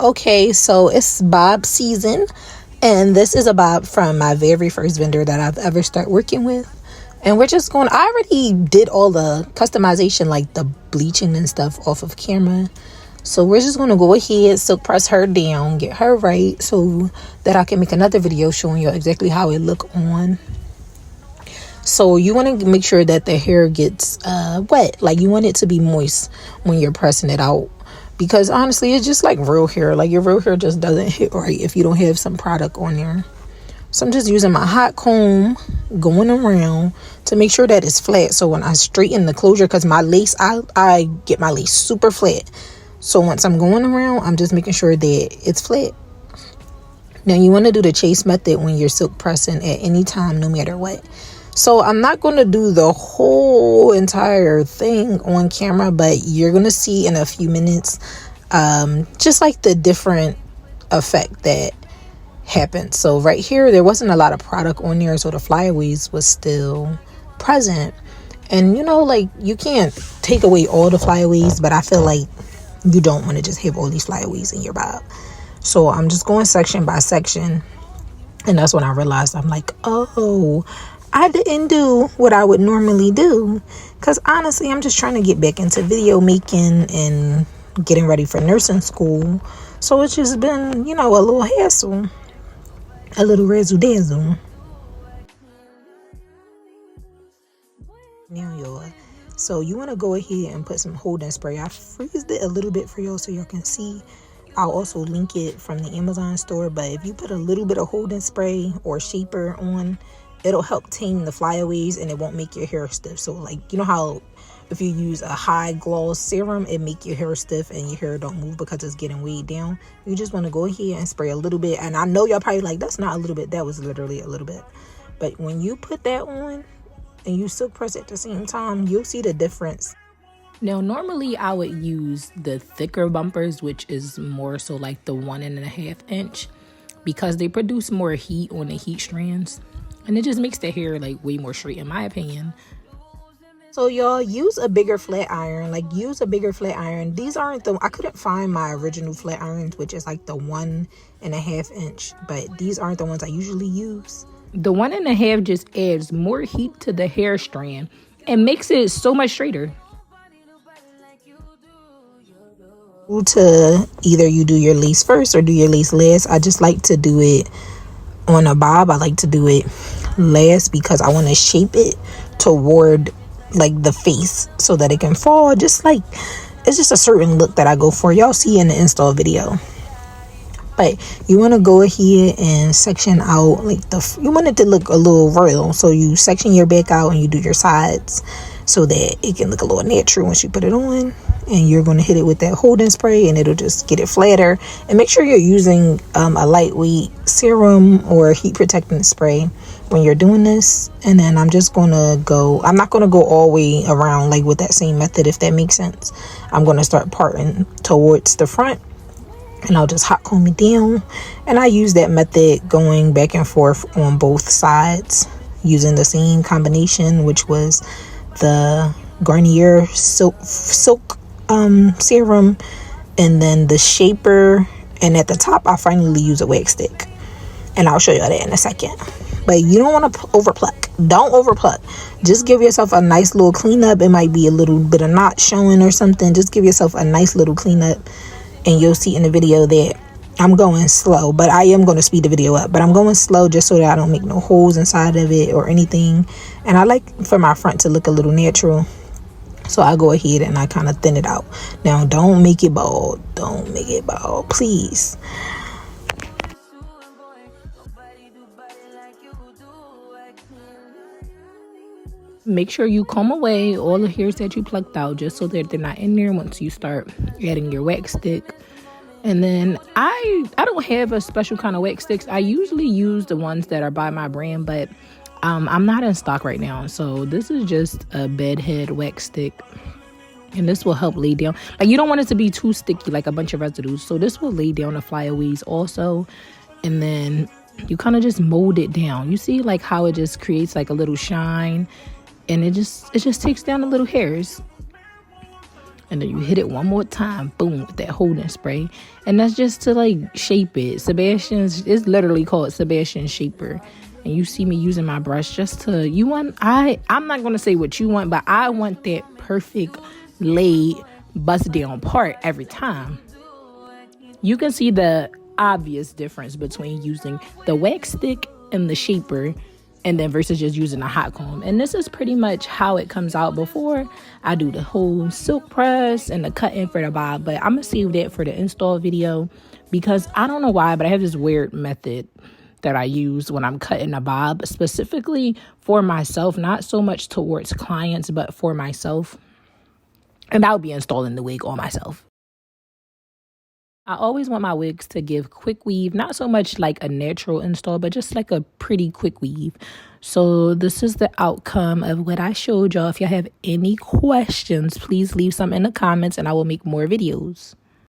Okay, so it's bob season, and this is a bob from my very first vendor that I've ever started working with. And we're just going, I already did all the customization, like the bleaching and stuff off of camera. So we're just going to go ahead, silk press her down, get her right, so that I can make another video showing you exactly how it look on. So you want to make sure that the hair gets wet, like you want it to be moist when you're pressing it out. Because honestly, it's just like real hair. Like your real hair just doesn't hit right if you don't have some product on there. So I'm just using my hot comb, going around to make sure that it's flat. So when I straighten the closure, because my lace, I get my lace super flat. So once I'm going around, I'm just making sure that it's flat. Now you want to do the chase method when you're silk pressing at any time, no matter what. So I'm not going to do the whole entire thing on camera, but you're going to see in a few minutes just like the different effect that happened. So right here, there wasn't a lot of product on there, so the flyaways was still present. And you know, like you can't take away all the flyaways, but I feel like you don't want to just have all these flyaways in your bob. So I'm just going section by section, and that's when I realized, I'm like, oh, I didn't do what I would normally do, because honestly, I'm just trying to get back into video making and getting ready for nursing school. So it's just been, you know, a little hassle, a little razzle dazzle. Now, y'all, so you want to go ahead and put some holding spray. I freezed it a little bit for y'all so y'all can see. I'll also link it from the Amazon store, but if you put a little bit of holding spray or shaper on, it'll help tame the flyaways and it won't make your hair stiff. So like, you know how if you use a high gloss serum, it make your hair stiff and your hair don't move because it's getting weighed down. You just want to go ahead and spray a little bit. And I know y'all probably like, that's not a little bit, that was literally a little bit. But when you put that on and you silk press at the same time, you'll see the difference. Now, normally I would use the thicker bumpers, which is more so like the 1.5 inch, because they produce more heat on the heat strands. And it just makes the hair like way more straight, in my opinion. So y'all, use a bigger flat iron. Like use a bigger flat iron. These aren't the, I couldn't find my original flat irons, which is like the 1.5 inch, but these aren't the ones I usually use. The 1.5 just adds more heat to the hair strand and makes it so much straighter. To either you do your lace first or do your lace last. I just like to do it on a bob. I like to do it last because I want to shape it toward like the face so that it can fall. Just like, it's just a certain look that I go for. Y'all see in the install video. But you want to go ahead and section out like you want it to look a little real. So you section your back out and you do your sides so that it can look a little natural once you put it on. And you're going to hit it with that holding spray and it'll just get it flatter. And make sure you're using a lightweight serum or heat protectant spray when you're doing this. And then I'm just going to go, I'm not going to go all the way around like with that same method, if that makes sense. I'm going to start parting towards the front and I'll just hot comb it down. And I use that method going back and forth on both sides using the same combination, which was the Garnier silk serum and then the shaper, and at the top I finally use a wax stick, and I'll show you that in a second. But you don't want to overpluck. Don't overpluck. Just give yourself a nice little cleanup. It might be a little bit of knot showing or something. Just give yourself a nice little cleanup, and you'll see in the video that I'm going slow, but I am going to speed the video up. But I'm going slow just so that I don't make no holes inside of it or anything. And I like for my front to look a little natural. So I go ahead and I kind of thin it out. Now, don't make it bald. Don't make it bald, please. Make sure you comb away all the hairs that you plucked out just so that they're not in there once you start adding your wax stick. And then I don't have a special kind of wax sticks. I usually use the ones that are by my brand, but I'm not in stock right now. So this is just a bedhead wax stick. And this will help lay down. Like, you don't want it to be too sticky, like a bunch of residues. So this will lay down the flyaways also. And then you kind of just mold it down. You see like how it just creates like a little shine. And it just takes down the little hairs. and then you hit it one more time, boom, with that holding spray. And that's just to like shape it. It's literally called Sebastian Shaper. And you see me using my brush just to, I'm not going to say what you want, but I want that perfect laid bust down part every time. You can see the obvious difference between using the wax stick and the shaper and then versus just using a hot comb. And this is pretty much how it comes out before I do the whole silk press and the cutting for the bob. But I'm going to save that for the install video because I don't know why, but I have this weird method that I use when I'm cutting a bob, specifically for myself, not so much towards clients, but for myself. And I'll be installing the wig on myself. I always want my wigs to give quick weave, not so much like a natural install, but just like a pretty quick weave. So this is the outcome of what I showed y'all. If y'all have any questions, please leave some in the comments and I will make more videos.